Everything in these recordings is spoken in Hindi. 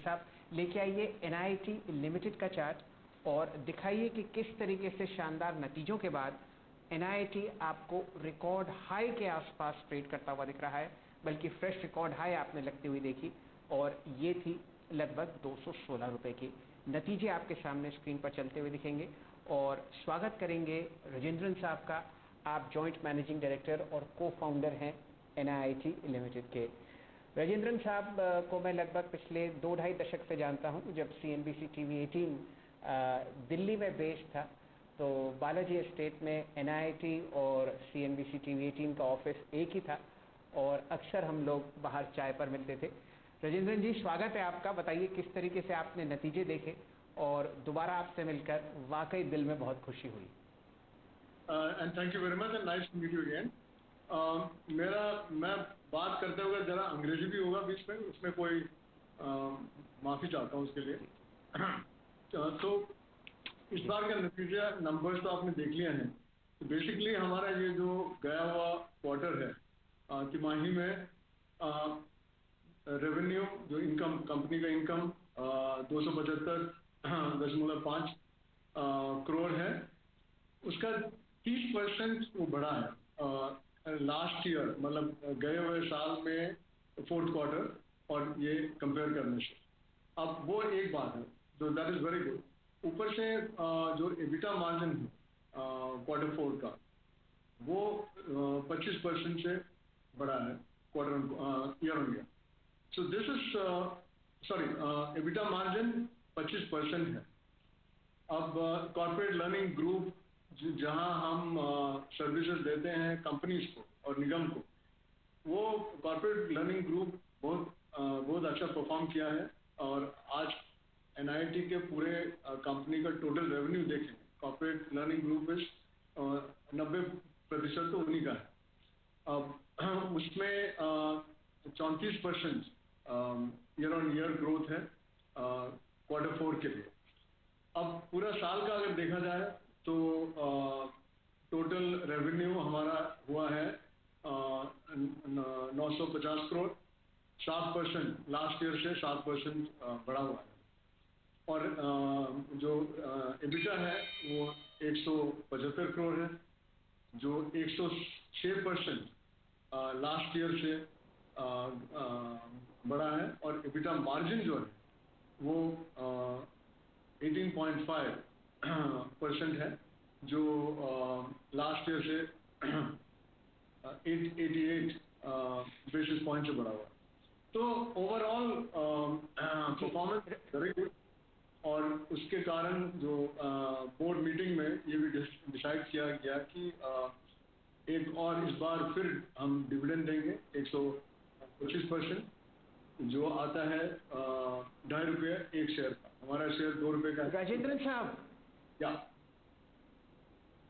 साहब लेके आइए NIIT लिमिटेड का चार्ट और दिखाइए कि किस तरीके से शानदार नतीजों के बाद NIIT आपको रिकॉर्ड हाई के आसपास ट्रेड करता हुआ दिख रहा है, बल्कि फ्रेश रिकॉर्ड हाई आपने लगती हुई देखी और ये थी लगभग 216 रुपए की। नतीजे आपके सामने स्क्रीन पर चलते हुए दिखेंगे और स्वागत करेंगे राजेंद्रन साहब का। आप जॉइंट मैनेजिंग डायरेक्टर और को फाउंडर हैं NIIT लिमिटेड के। राजेंद्रन साहब को मैं लगभग पिछले 2-2.5 दशक से जानता हूं, जब CNBC TV 18 दिल्ली में बेस्ड था तो बालाजी एस्टेट में NIIT और CNBC TV 18 का ऑफिस एक ही था और अक्सर हम लोग बाहर चाय पर मिलते थे। राजेंद्रन जी, स्वागत है आपका। बताइए किस तरीके से आपने नतीजे देखे और दोबारा आपसे मिलकर वाकई दिल में बहुत खुशी हुई। And thank you very much and nice to meet you again. मैं बात करते हुए जरा अंग्रेजी भी होगा बीच में, उसमें कोई माफी चाहता हूँ उसके लिए। तो इस बार का नतीजा नंबर्स तो आपने देख लिया है। तो बेसिकली हमारा ये जो गया हुआ क्वार्टर है, तिमाही में रेवेन्यू जो इनकम, कंपनी का इनकम 275.5 करोड़ है। उसका 30% वो बढ़ा है लास्ट ईयर, मतलब गए हुए साल में फोर्थ क्वार्टर और ये कंपेयर करने से। अब वो एक बात है, तो दैट इज वेरी गुड। ऊपर से जो एबिटा मार्जिन है क्वार्टर 4 का, वो 25% से बढ़ा है quarter year on year. So this is sorry, EBITDA margin 25% है। अब कॉर्पोरेट लर्निंग ग्रुप जहां हम सर्विसेज देते हैं कंपनीज को और निगम को, वो कॉर्पोरेट लर्निंग ग्रुप बहुत अच्छा परफॉर्म किया है। और आज NIIT के पूरे कंपनी का टोटल रेवेन्यू देखें, कॉर्पोरेट लर्निंग ग्रुप इस 90% तो उन्हीं का है। अब उसमें 34% ईयर ऑन ईयर ग्रोथ है क्वार्टर 4 के लिए। अब पूरा साल का अगर देखा जाए तो टोटल रेवेन्यू हमारा हुआ है 950 करोड़, 7% लास्ट ईयर से 7% बढ़ा हुआ है। और जो एबिटा है वो 175 करोड़ है, जो 106% लास्ट ईयर से बढ़ा है। और एबिटा मार्जिन जो है वो 18.5% है, जो लास्ट ईयर से 88 बेसिस पॉइंट से बढ़ा हुआ है। तो ओवरऑल परफॉर्मेंस वेरी गुड। और उसके कारण जो बोर्ड मीटिंग में ये भी डिसाइड किया गया कि एक और इस बार फिर हम डिविडेंड देंगे 125%, जो आता है 2.5 रुपये एक शेयर का। हमारा शेयर 2 रुपये का। राजेंद्रन साहब, क्या?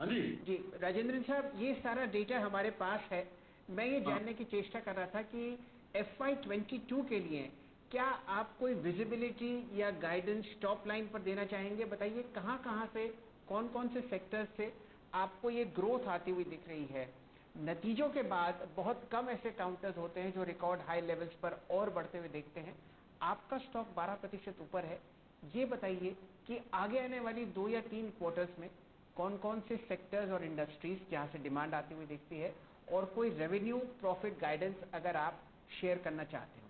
हाँ जी जी राजेंद्रन साहब, ये सारा डेटा हमारे पास है। मैं ये जानने की चेष्टा कर रहा था कि FY 22 के लिए क्या आप कोई विजिबिलिटी या गाइडेंस टॉप लाइन पर देना चाहेंगे? बताइए कहाँ से, कौन कौन से सेक्टर से आपको ये ग्रोथ आती हुई दिख रही है। नतीजों के बाद बहुत कम ऐसे काउंटर्स होते हैं जो रिकॉर्ड हाई लेवल्स पर और बढ़ते हुए देखते हैं। आपका स्टॉक 12% ऊपर है। ये बताइए कि आगे आने वाली 2 या 3 क्वार्टर्स में कौन कौन से सेक्टर्स और इंडस्ट्रीज जहां से डिमांड आती हुई दिखती है, और कोई रेवेन्यू प्रॉफिट गाइडेंस अगर आप शेयर करना चाहते हो तो।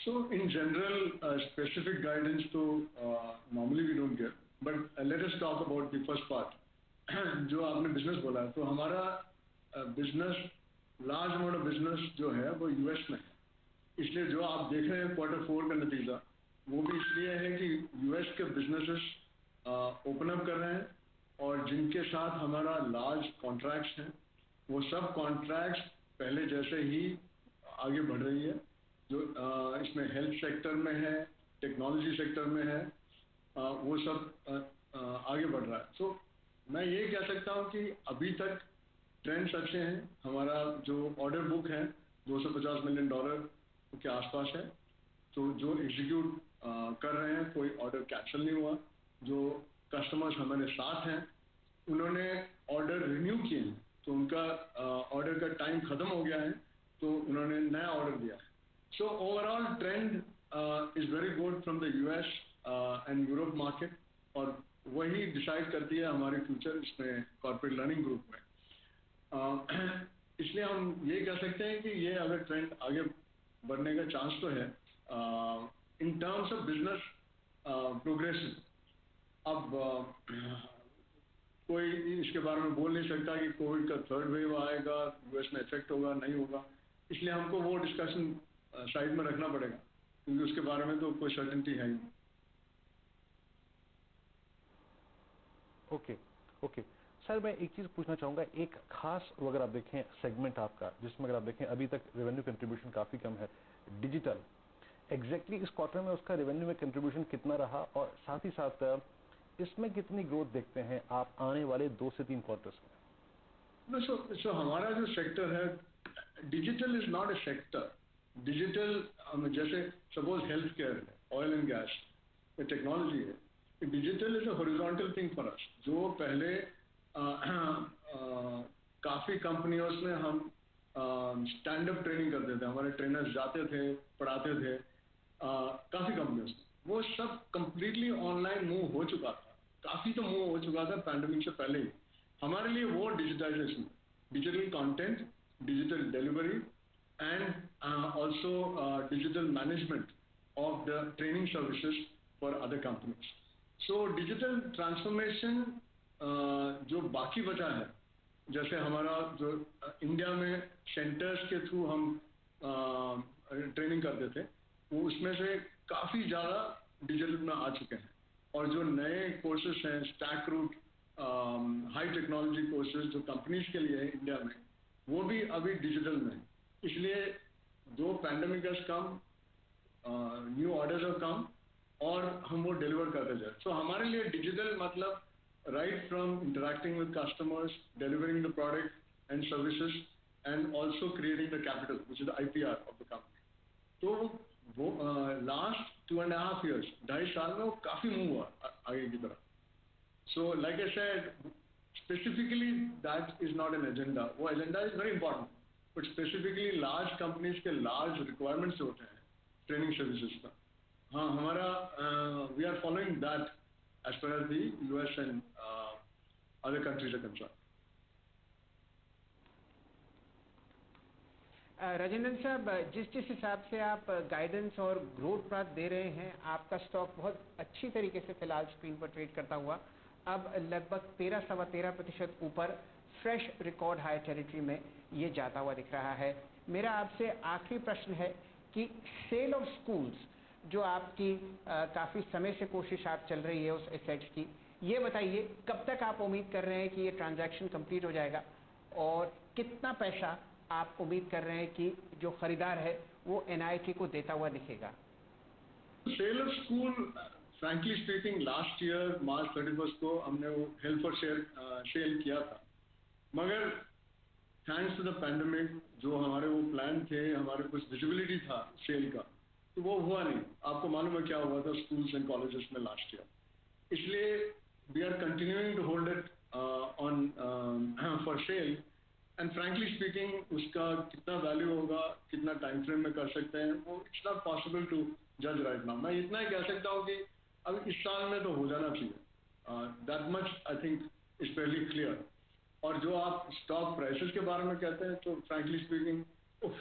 So in general, specific guidance to normally we don't give, but let us talk about the first part. जो आपने बिजनेस बोला, तो हमारा business, large amount of business जो है वो US में है। इसलिए जो आप देख रहे हैं क्वार्टर 4 का नतीजा, वो भी इसलिए है कि US के बिजनेसेस ओपन अप कर रहे हैं और जिनके साथ हमारा लार्ज कॉन्ट्रैक्ट्स हैं, वो सब कॉन्ट्रैक्ट्स पहले जैसे ही आगे बढ़ रही है। जो इसमें हेल्थ सेक्टर में है, टेक्नोलॉजी सेक्टर में है, वो सब आगे बढ़ रहा है। तो मैं ये कह सकता हूँ कि अभी तक ट्रेंड्स अच्छे हैं। हमारा जो ऑर्डर बुक है $250 मिलियन के आसपास है। तो जो एग्जीक्यूट कर रहे हैं, कोई ऑर्डर कैंसिल नहीं हुआ। जो कस्टमर्स हमारे साथ हैं, उन्होंने ऑर्डर रिन्यू किए हैं, तो उनका ऑर्डर का टाइम खत्म हो गया है, तो उन्होंने नया ऑर्डर दिया है। So overall trend is very good from the US and Europe market, और वही डिसाइड करती है हमारे फ्यूचर इसमें कॉर्पोरेट लर्निंग ग्रुप में। इसलिए हम ये कह सकते हैं कि ये अगर ट्रेंड आगे बढ़ने का चांस तो है in terms of business progressive. अब कोई इसके बारे में बोल नहीं सकता कि कोविड का थर्ड वेव आएगा, यूएस में इफेक्ट होगा नहीं होगा, इसलिए हमको वो डिस्कशन साइड में रखना पड़ेगा, क्योंकि उसके बारे में तो कोई सर्टेनिटी है ही नहीं। ओके सर, मैं एक चीज़ पूछना चाहूँगा, एक खास अगर आप देखें सेगमेंट आपका, जिसमें अगर आप देखें अभी तक रेवेन्यू कंट्रीब्यूशन काफ़ी कम है, डिजिटल, एग्जैक्टली इस क्वार्टर में उसका रेवेन्यू में कंट्रीब्यूशन कितना रहा, और साथ ही साथ इसमें कितनी ग्रोथ देखते हैं आप आने वाले 2 से 3 क्वार्टर्स में? सो हमारा जो सेक्टर है, digital is not A sector. Digital जैसे सपोज हेल्थ केयर है, ऑयल एंड गैस, टेक्नोलॉजी है, digital is a horizontal thing for us. जो पहले काफ़ी कंपनियों में हम स्टैंड अप ट्रेनिंग करते थे, हमारे ट्रेनर्स जाते थे, पढ़ाते थे, काफ़ी कंपनियों में वो सब कंप्लीटली ऑनलाइन मूव हो चुका था। काफ़ी तो मूव हो चुका था पैंडेमिक से पहले ही। हमारे लिए वो digitisation, digital content, digital delivery and also digital management of the training services for other companies. So digital transformation जो बाकी बचा है, जैसे हमारा जो इंडिया में सेंटर्स के थ्रू हम ट्रेनिंग करते थे, वो उसमें से काफ़ी ज़्यादा डिजिटल में आ चुके हैं, और जो नए कोर्सेज हैं, StackRoute high technology courses जो कंपनीज के लिए है इंडिया में, वो भी अभी डिजिटल में है। इसलिए जो pandemic has come, new orders have come, और हम वो डिलीवर करते जाए। सो हमारे लिए डिजिटल मतलब right from interacting with customers, delivering the product and services, and also creating the capital, which is the IPR of the company. तो वो last 2.5 years, 2.5 साल में वो काफ़ी मूव हुआ आगे की तरफ। So like I said, specifically that is not an agenda. वो agenda is very important, but specifically large companies के large requirements होते हैं training services का। हाँ, हमारा we are following that as far as the US and other countries are concerned. Rajendra साहब, जिस हिसाब से आप गाइडेंस और ग्रोथ पाथ दे रहे हैं, आपका स्टॉक बहुत अच्छी तरीके से फिलहाल स्क्रीन पर ट्रेड करता हुआ अब लगभग 13-13.25% ऊपर फ्रेश रिकॉर्ड हाई टेरिटरी में ये जाता हुआ दिख रहा है। मेरा आपसे आखिरी प्रश्न है कि सेल ऑफ स्कूल्स, जो आपकी काफ़ी समय से कोशिश आप चल रही है उस एसेट्स की, ये बताइए कब तक आप उम्मीद कर रहे हैं कि ये ट्रांजैक्शन कंप्लीट हो जाएगा, और कितना पैसा आप उम्मीद कर रहे हैं कि जो खरीदार है वो NIIT को देता हुआ दिखेगा? Sale of school, frankly speaking, last year March 31 को हमने वो हेल्प फॉर सेल किया था, मगर थैंक्स टू द पैंडेमिक जो हमारे वो प्लान थे, हमारे कुछ विजिबिलिटी था सेल का, तो वो हुआ नहीं। आपको मालूम है क्या हुआ था स्कूल्स एंड कॉलेजेस में लास्ट ईयर। इसलिए we are continuing to hold it on for sale, and frankly speaking उसका कितना वैल्यू होगा, कितना टाइम फ्रेम में कर सकते हैं, वो इट्स नॉट पॉसिबल टू जज राइट नाउ। मैं इतना ही कह सकता हूँ कि अब इस साल में तो हो जाना चाहिए, that much I think is fairly clear. और जो आप स्टॉक प्राइसेस के बारे में कहते हैं, तो frankly speaking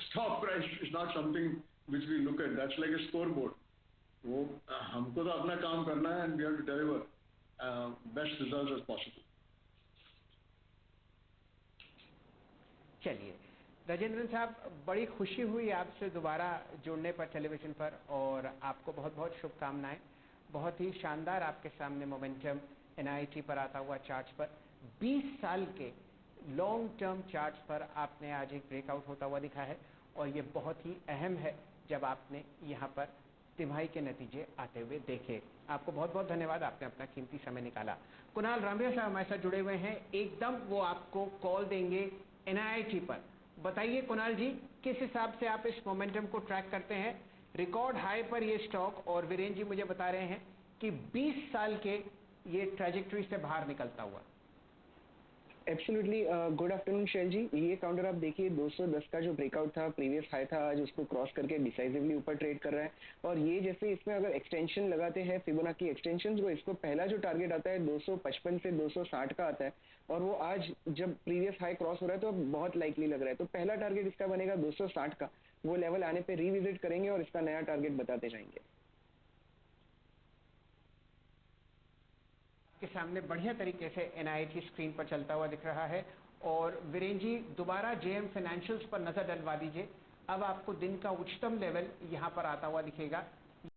stock price is not something which we look at, that's like a scoreboard. वो हमको तो अपना काम करना है, and we have to deliver best results as possible. चलिए राजेंद्र साहब, बड़ी खुशी हुई आपसे दोबारा जुड़ने पर टेलीविज़न पर, और आपको बहुत बहुत शुभकामनाएं। बहुत ही शानदार आपके सामने मोमेंटम NIIT पर आता हुआ चार्ट्स पर 20 साल के लॉन्ग टर्म चार्ट्स पर आपने आज एक ब्रेकआउट होता हुआ दिखा है, और ये बहुत ही अहम है जब आपने यहाँ पर तिमाही के नतीजे आते हुए देखे। आपको बहुत बहुत धन्यवाद, आपने अपना कीमती समय निकाला। कुणाल रामरिया साहब हमारे साथ जुड़े हुए हैं, एकदम वो आपको कॉल देंगे NIIT पर। बताइए कुणाल जी, किस हिसाब से आप इस मोमेंटम को ट्रैक करते हैं? रिकॉर्ड हाई पर ये स्टॉक, और वीरेंद्र जी मुझे बता रहे हैं कि 20 साल के ये ट्रैजेक्टरी से बाहर निकलता हुआ। एब्सोल्युटली गुड आफ्टरनून शैल जी। ये काउंटर आप देखिए 210 का जो ब्रेकआउट था, प्रीवियस हाई था, आज उसको क्रॉस करके डिसाइसिवली ऊपर ट्रेड कर रहा है। और ये जैसे इसमें अगर एक्सटेंशन लगाते हैं फिबोनाची एक्सटेंशन, तो इसको पहला जो टारगेट आता है 255 से 260 का आता है, और वो आज जब प्रीवियस हाई क्रॉस हो रहा है तो अब बहुत लाइकली लग रहा है। तो पहला टारगेट इसका बनेगा 260 का, वो लेवल आने पे रिविजिट करेंगे और इसका नया टारगेट बताते जाएंगे। के सामने बढ़िया तरीके से NIIT स्क्रीन पर चलता हुआ दिख रहा है। और वीरेन जी दोबारा JM फाइनेंशियल्स पर नजर डलवा दीजिए। अब आपको दिन का उच्चतम लेवल यहां पर आता हुआ दिखेगा